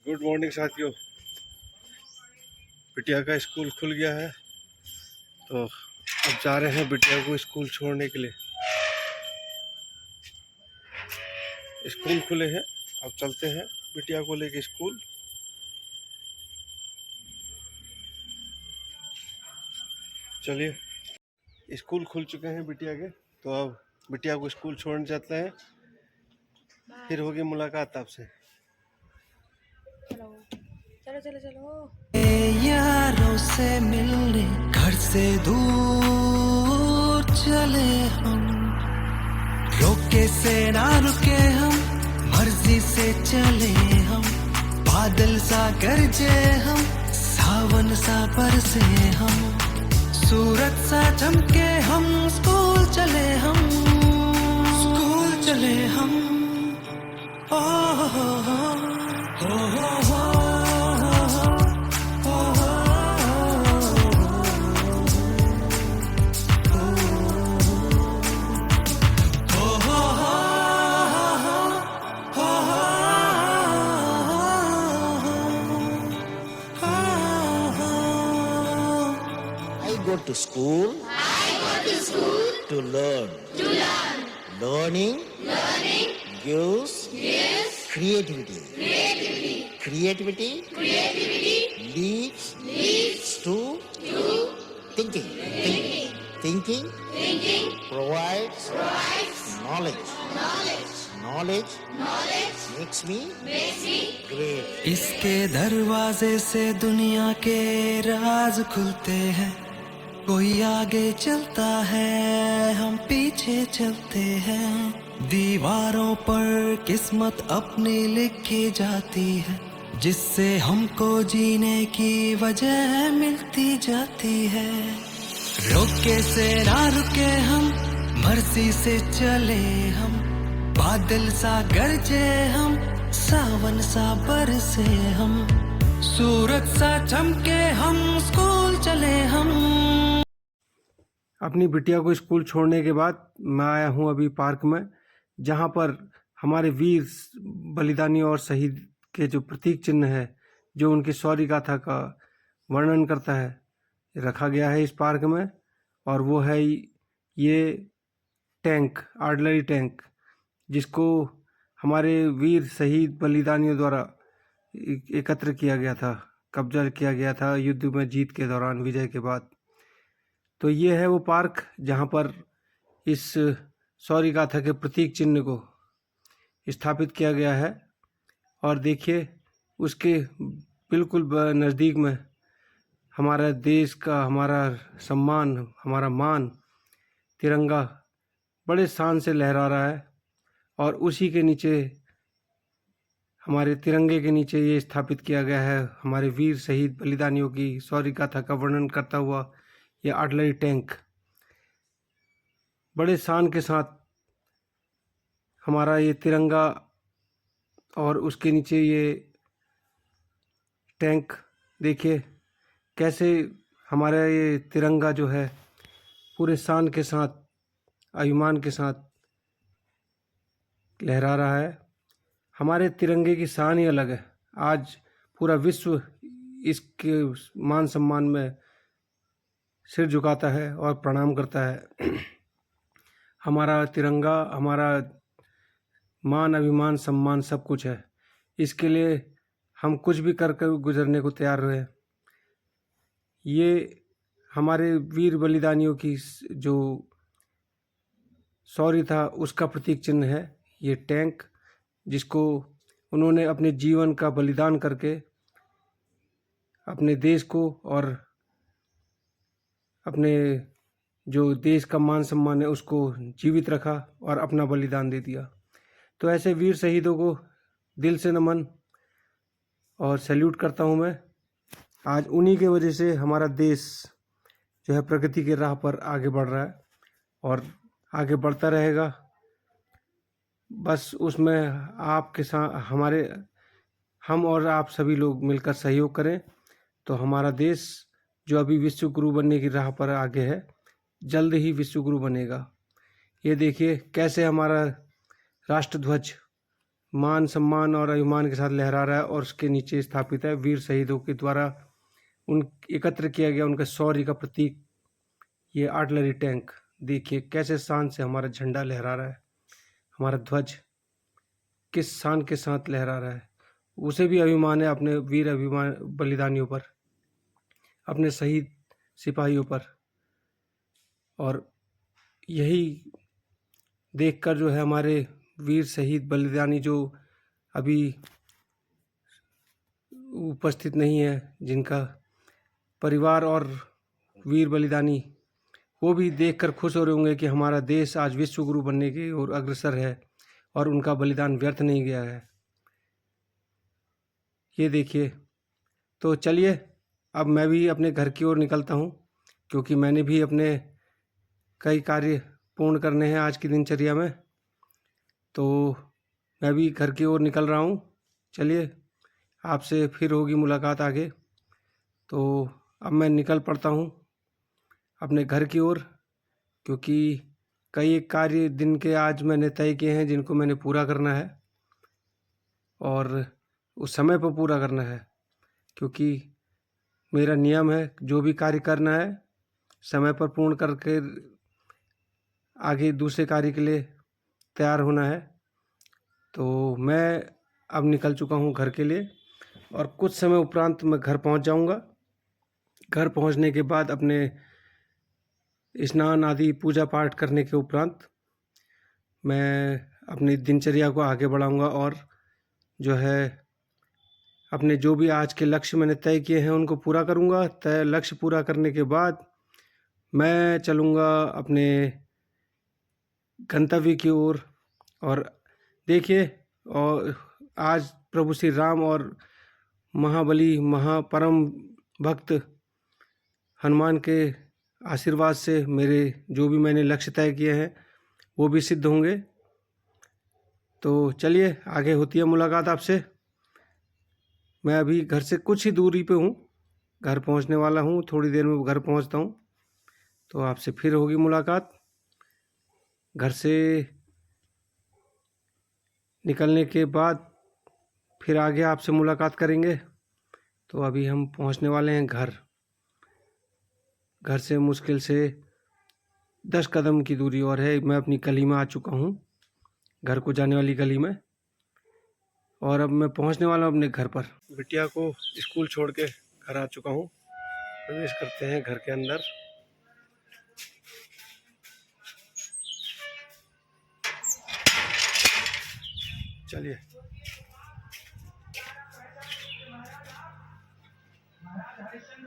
Good morning साथियों। बिटिया का स्कूल खुल गया है तो अब जा रहे हैं बिटिया को स्कूल छोड़ने के लिए। स्कूल खुले हैं, अब चलते हैं बिटिया को लेके स्कूल। चलिए, स्कूल खुल चुके हैं बिटिया के, तो अब बिटिया को स्कूल छोड़ने जाते हैं। फिर होगी मुलाकात आपसे। चलो चलो चलो चलो। यारों से मिलने घर से दूर चले हम, रोके से ना रुके हम, मर्जी से चले हम। बादल सा गरजे हम, सावन सा बरसे हम, सूरज सा चमके हम, स्कूल चले हम, स्कूल चले हम। ओ हो हो हो हो हो। Go to school. To learn. Learning. Gives. Creativity. Creativity. Leads. To. Thinking. Thinking. Provides. Knowledge. Knowledge. Makes me. Great. इसके दरवाजे से दुनिया के राज खुलते हैं। कोई आगे चलता है, हम पीछे चलते हैं। दीवारों पर किस्मत अपनी लिखी जाती है, जिससे हमको जीने की वजह मिलती जाती है। रोके से ना रुके हम, मर्जी से चले हम। बादल सा गरजे हम, सावन सा बरसे हम, सूरज सा चमके हम, स्कूल चले हम। अपनी बिटिया को स्कूल छोड़ने के बाद मैं आया हूँ अभी पार्क में, जहाँ पर हमारे वीर बलिदानी और शहीद के जो प्रतीक चिन्ह है, जो उनकी शौर्य गाथा का वर्णन करता है, रखा गया है इस पार्क में। और वो है ये टैंक, आर्टिलरी टैंक, जिसको हमारे वीर शहीद बलिदानियों द्वारा एकत्र किया गया था, कब्जा किया गया था युद्ध में जीत के दौरान, विजय के बाद। तो ये है वो पार्क जहाँ पर इस शौर्य गाथा के प्रतीक चिन्ह को स्थापित किया गया है। और देखिए, उसके बिल्कुल नज़दीक में हमारा देश का, हमारा सम्मान, हमारा मान, तिरंगा बड़े शान से लहरा रहा है। और उसी के नीचे, हमारे तिरंगे के नीचे ये स्थापित किया गया है हमारे वीर शहीद बलिदानियों की शौर्य गाथा का वर्णन करता हुआ ये आर्टिलरी टैंक। बड़े शान के साथ हमारा ये तिरंगा और उसके नीचे ये टैंक, देखिए कैसे हमारा ये तिरंगा जो है पूरे शान के साथ, अभिमान के साथ लहरा रहा है। हमारे तिरंगे की शान ही अलग है। आज पूरा विश्व इसके मान सम्मान में सिर झुकाता है और प्रणाम करता है। हमारा तिरंगा हमारा मान, अभिमान, सम्मान सब कुछ है। इसके लिए हम कुछ भी कर गुजरने को तैयार रहे। ये हमारे वीर बलिदानियों की जो शौर्य था उसका प्रतीक चिन्ह है ये टैंक, जिसको उन्होंने अपने जीवन का बलिदान करके अपने देश को और अपने जो देश का मान सम्मान है उसको जीवित रखा और अपना बलिदान दे दिया। तो ऐसे वीर शहीदों को दिल से नमन और सैल्यूट करता हूँ मैं। आज उन्हीं के वजह से हमारा देश जो है प्रगति के राह पर आगे बढ़ रहा है और आगे बढ़ता रहेगा। बस उसमें आपके साथ हम और आप सभी लोग मिलकर सहयोग करें, तो हमारा देश जो अभी विश्व गुरु बनने की राह पर आगे है, जल्द ही विश्व गुरु बनेगा। ये देखिए कैसे हमारा राष्ट्र ध्वज मान सम्मान और अभिमान के साथ लहरा रहा है और उसके नीचे स्थापित है वीर शहीदों के द्वारा उन एकत्र किया गया उनका शौर्य का प्रतीक ये आर्टिलरी टैंक। देखिए कैसे शान से हमारा झंडा लहरा रहा है, हमारा ध्वज किस शान के साथ लहरा रहा है। उसे भी अभिमान है अपने वीर अभिमान बलिदानियों पर, अपने शहीद सिपाहियों पर। और यही देखकर जो है हमारे वीर शहीद बलिदानी जो अभी उपस्थित नहीं है, जिनका परिवार और वीर बलिदानी, वो भी देखकर खुश हो रहे होंगे कि हमारा देश आज विश्व गुरु बनने की ओर अग्रसर है और उनका बलिदान व्यर्थ नहीं गया है। ये देखिए। तो चलिए अब मैं भी अपने घर की ओर निकलता हूँ, क्योंकि मैंने भी अपने कई कार्य पूर्ण करने हैं आज की दिनचर्या में। तो मैं भी घर की ओर निकल रहा हूँ। चलिए आपसे फिर होगी मुलाकात आगे। तो अब मैं निकल पड़ता हूँ अपने घर की ओर, क्योंकि कई एक कार्य दिन के आज मैंने तय किए हैं जिनको मैंने पूरा करना है और उस समय पर पूरा करना है, क्योंकि मेरा नियम है जो भी कार्य करना है समय पर पूर्ण करके आगे दूसरे कार्य के लिए तैयार होना है। तो मैं अब निकल चुका हूँ घर के लिए और कुछ समय उपरांत मैं घर पहुँच जाऊँगा। घर पहुँचने के बाद अपने स्नान आदि पूजा पाठ करने के उपरांत मैं अपनी दिनचर्या को आगे बढ़ाऊँगा और जो है अपने जो भी आज के लक्ष्य मैंने तय किए हैं उनको पूरा करूँगा। तय लक्ष्य पूरा करने के बाद मैं चलूँगा अपने गंतव्य की ओर। और देखिए, और आज प्रभु श्री राम और महाबली महापरम भक्त हनुमान के आशीर्वाद से मेरे जो भी मैंने लक्ष्य तय किए हैं वो भी सिद्ध होंगे। तो चलिए आगे होती है मुलाकात आपसे। मैं अभी घर से कुछ ही दूरी पे हूँ, घर पहुँचने वाला हूँ, थोड़ी देर में घर पहुँचता हूँ। तो आपसे फिर होगी मुलाकात। घर से निकलने के बाद फिर आगे आपसे मुलाकात करेंगे। तो अभी हम पहुँचने वाले हैं घर। घर से मुश्किल से 10 कदम की दूरी और है। मैं अपनी गली में आ चुका हूँ, घर को जाने वाली गली में, और अब मैं पहुँचने वाला हूँ अपने घर पर। बिटिया को स्कूल छोड़ के घर आ चुका हूँ। प्रवेश करते हैं घर के अंदर। चलिए।